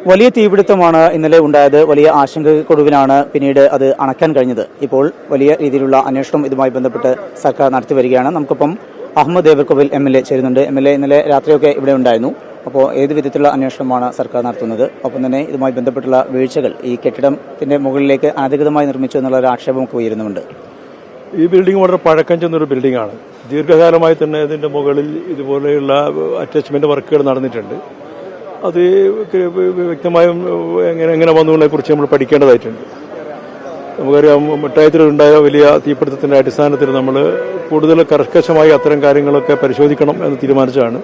വലിയ തീപിടുത്തമാണ് ഇന്നലെ ഉണ്ടായത്. വലിയ ആശങ്കക്കൊടുവിലാണ് പിന്നീട് അത് അണയ്ക്കാൻ കഴിഞ്ഞത്. ഇപ്പോൾ വലിയ രീതിയിലുള്ള അന്വേഷണം ഇതുമായി ബന്ധപ്പെട്ട് സർക്കാർ നടത്തി വരികയാണ്. നമുക്കിപ്പം അഹമ്മദ് ദേവർകോവിൽ MLA ചേരുന്നുണ്ട്. MLA ഇന്നലെ രാത്രിയൊക്കെ ഇവിടെ ഉണ്ടായിരുന്നു. അപ്പോൾ ഏത് വിധത്തിലുള്ള അന്വേഷണമാണ് സർക്കാർ നടത്തുന്നത്? ഒപ്പം തന്നെ ഇതുമായി ബന്ധപ്പെട്ടുള്ള വീഴ്ചകൾ ഈ കെട്ടിടത്തിന്റെ മുകളിലേക്ക് അനധികൃതമായി നിർമ്മിച്ചു എന്നുള്ള ഒരു ആക്ഷേപമൊക്കെ ഉയരുന്നുണ്ട്. ഈ ബിൽഡിംഗ് വളരെ പഴക്കം ചെന്നൊരു ബിൽഡിംഗാണ്. ദീർഘകാലമായി തന്നെ ഇതിന്റെ മുകളിൽ ഇതുപോലെയുള്ള അറ്റാച്ച്മെന്റ് വർക്കുകൾ നടന്നിട്ടുണ്ട്. അത് വ്യക്തമായും എങ്ങനെ വന്നതിനെ കുറിച്ച് നമ്മൾ പഠിക്കേണ്ടതായിട്ടുണ്ട്. നമുക്കറിയാം, മിഠായത്തിലുണ്ടായ വലിയ തീപിടുത്തത്തിന്റെ അടിസ്ഥാനത്തിൽ നമ്മൾ കൂടുതൽ കർക്കശമായി അത്തരം കാര്യങ്ങളൊക്കെ പരിശോധിക്കണം എന്ന് തീരുമാനിച്ചതാണ്.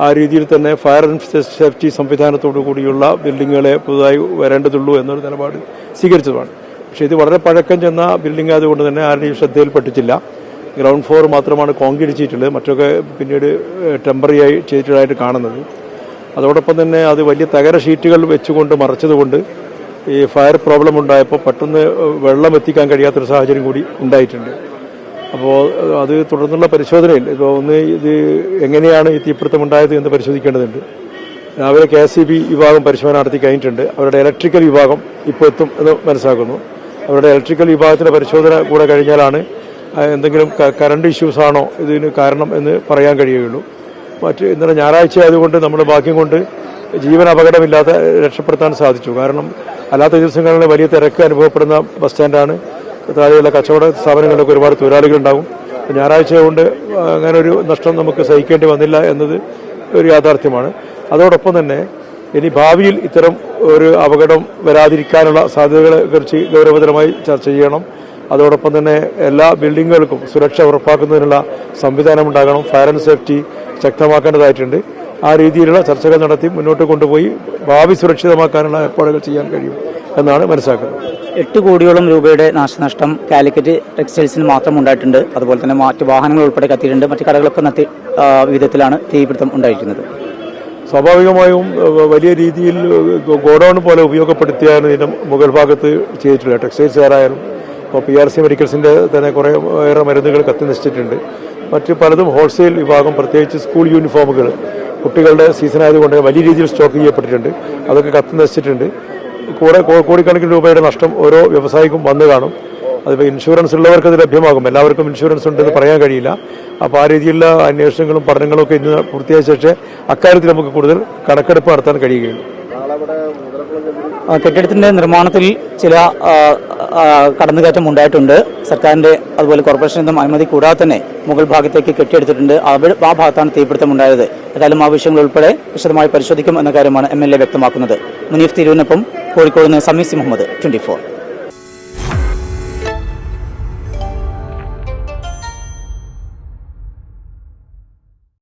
ആ രീതിയിൽ തന്നെ ഫയർ ആൻഡ് സേഫ്റ്റി സംവിധാനത്തോടു കൂടിയുള്ള ബിൽഡിങ്ങുകളെ പുതുതായി വരേണ്ടതുള്ളൂ എന്നൊരു നിലപാട് സ്വീകരിച്ചതാണ്. പക്ഷേ ഇത് വളരെ പഴക്കം ചെന്ന ബിൽഡിംഗ് ആയതുകൊണ്ട് തന്നെ ആരുടെയും ശ്രദ്ധയിൽപ്പെട്ടിട്ടില്ല. ഗ്രൗണ്ട് ഫ്ലോർ മാത്രമാണ് കോൺക്രീറ്റ് ചെയ്തിട്ടുള്ളത്, മറ്റൊക്കെ പിന്നീട് ടെമ്പററിയായി ചെയ്തിട്ടുള്ളതായിട്ട് കാണുന്നത്. അതോടൊപ്പം തന്നെ അത് വലിയ തകര ഷീറ്റുകൾ വെച്ചുകൊണ്ട് മറച്ചതുകൊണ്ട് ഈ ഫയർ പ്രോബ്ലം ഉണ്ടായപ്പോൾ പെട്ടെന്ന് വെള്ളം എത്തിക്കാൻ കഴിയാത്തൊരു സാഹചര്യം കൂടി ഉണ്ടായിട്ടുണ്ട്. അപ്പോൾ അത് തുടർന്നുള്ള പരിശോധനയിൽ ഇപ്പോൾ ഒന്ന് ഇത് എങ്ങനെയാണ് ഈ തീപിടുത്തം ഉണ്ടായത് എന്ന് പരിശോധിക്കേണ്ടതുണ്ട്. രാവിലെ KSEB വിഭാഗം പരിശോധന നടത്തി കഴിഞ്ഞിട്ടുണ്ട്. അവരുടെ ഇലക്ട്രിക്കൽ വിഭാഗം ഇപ്പോൾ എത്തും എന്ന് മനസ്സിലാക്കുന്നു. അവരുടെ ഇലക്ട്രിക്കൽ വിഭാഗത്തിന്റെ പരിശോധന കൂടെ കഴിഞ്ഞാലാണ് എന്തെങ്കിലും കറണ്ട് ഇഷ്യൂസ് ആണോ ഇതിന് കാരണം എന്ന് പറയാൻ കഴിയുകയുള്ളൂ. ഇന്നലെ ഞായറാഴ്ച ആയതുകൊണ്ട് നമ്മുടെ ഭാഗ്യം കൊണ്ട് ജീവൻ അപകടമില്ലാതെ രക്ഷപ്പെടുത്താൻ സാധിച്ചു. കാരണം അല്ലാത്ത ദിവസങ്ങളിൽ വലിയ തിരക്ക് അനുഭവപ്പെടുന്ന ബസ് സ്റ്റാൻഡാണ്. താഴെയുള്ള കച്ചവട സ്ഥാപനങ്ങളിലൊക്കെ ഒരുപാട് തൊഴിലാളികളുണ്ടാകും. ഞായറാഴ്ച കൊണ്ട് അങ്ങനെ ഒരു നഷ്ടം നമുക്ക് സഹിക്കേണ്ടി വന്നില്ല എന്നത് ഒരു യാഥാർത്ഥ്യമാണ്. അതോടൊപ്പം തന്നെ ഇനി ഭാവിയിൽ ഇത്തരം ഒരു അപകടം വരാതിരിക്കാനുള്ള സാധ്യതകളെ കുറിച്ച് ഗൗരവതരമായി ചർച്ച ചെയ്യണം. അതോടൊപ്പം തന്നെ എല്ലാ ബിൽഡിങ്ങുകൾക്കും സുരക്ഷ ഉറപ്പാക്കുന്നതിനുള്ള സംവിധാനം ഉണ്ടാകണം. ഫയർ ആൻഡ് സേഫ്റ്റി ശക്തമാക്കേണ്ടതായിട്ടുണ്ട്. ആ രീതിയിലുള്ള ചർച്ചകൾ നടത്തി മുന്നോട്ട് കൊണ്ടുപോയി ഭാവി സുരക്ഷിതമാക്കാനുള്ള ഏർപ്പാടുകൾ ചെയ്യാൻ കഴിയും എന്നാണ് മനസ്സിലാക്കുന്നത്. 8 കോടിയോളം രൂപയുടെ നാശനഷ്ടം കാലിക്കറ്റ് ടെക്സ്റ്റൈൽസിന് മാത്രം ഉണ്ടായിട്ടുണ്ട്. അതുപോലെ തന്നെ മറ്റ് വാഹനങ്ങൾ ഉൾപ്പെടെ കത്തിയിട്ടുണ്ട്. മറ്റ് കടകളൊക്കെ വിധത്തിലാണ് തീപിടുത്തം ഉണ്ടായിരിക്കുന്നത്. സ്വാഭാവികമായും വലിയ രീതിയിൽ ഗോഡൌൺ പോലെ ഉപയോഗപ്പെടുത്തിയാണ് ഇതിന്റെ മുകൾ ഭാഗത്ത് ചെയ്തിട്ടുള്ളത്. ടെക്സ്റ്റൈൽസുകാരായാലും ഇപ്പോൾ PRC മെഡിക്കൽസിന്റെ തന്നെ കുറേ ഏറെ മരുന്നുകൾ കത്തി നശിച്ചിട്ടുണ്ട്. മറ്റ് പലതും ഹോൾസെയിൽ വിഭാഗം, പ്രത്യേകിച്ച് സ്കൂൾ യൂണിഫോമുകൾ കുട്ടികളുടെ സീസൺ ആയതുകൊണ്ട് വലിയ രീതിയിൽ സ്റ്റോക്ക് ചെയ്യപ്പെട്ടിട്ടുണ്ട്. അതൊക്കെ കത്തി നശിച്ചിട്ടുണ്ട്. കോടിക്കണക്കിന് രൂപയുടെ നഷ്ടം ഓരോ വ്യവസായിക്കും വന്നു കാണും. അതിപ്പോൾ ഇൻഷുറൻസ് ഉള്ളവർക്ക് അത് ലഭ്യമാകും. എല്ലാവർക്കും ഇൻഷുറൻസ് ഉണ്ടെന്ന് പറയാൻ കഴിയില്ല. അപ്പോൾ ആ രീതിയിലുള്ള അന്വേഷണങ്ങളും പഠനങ്ങളും ഒക്കെ ഇന്ന് പൂർത്തിയായ ശേഷം അക്കാര്യത്തിൽ നമുക്ക് കൂടുതൽ കണക്കെടുപ്പ് നടത്താൻ കഴിയുകയുള്ളൂ. കെട്ടിടത്തിന്റെ നിർമ്മാണത്തിൽ ചില കടന്നുകയറ്റം ഉണ്ടായിട്ടുണ്ട്. സർക്കാരിന്റെ അതുപോലെ കോർപ്പറേഷനിൽ നിന്നും അനുമതി കൂടാതെ തന്നെ മുകൾ ഭാഗത്തേക്ക് കെട്ടിയെടുത്തിട്ടുണ്ട്. ആ ഭാഗത്താണ് തീപിടുത്തം ഉണ്ടായത്. ഏതായാലും ആ വിഷയങ്ങൾ ഉൾപ്പെടെ വിശദമായി പരിശോധിക്കും എന്ന കാര്യമാണ് MLA വ്യക്തമാക്കുന്നത്. മുനീഫ് തിരൂരിനൊപ്പം കോഴിക്കോട് നിന്ന് സമീസ് മുഹമ്മദ്, 24.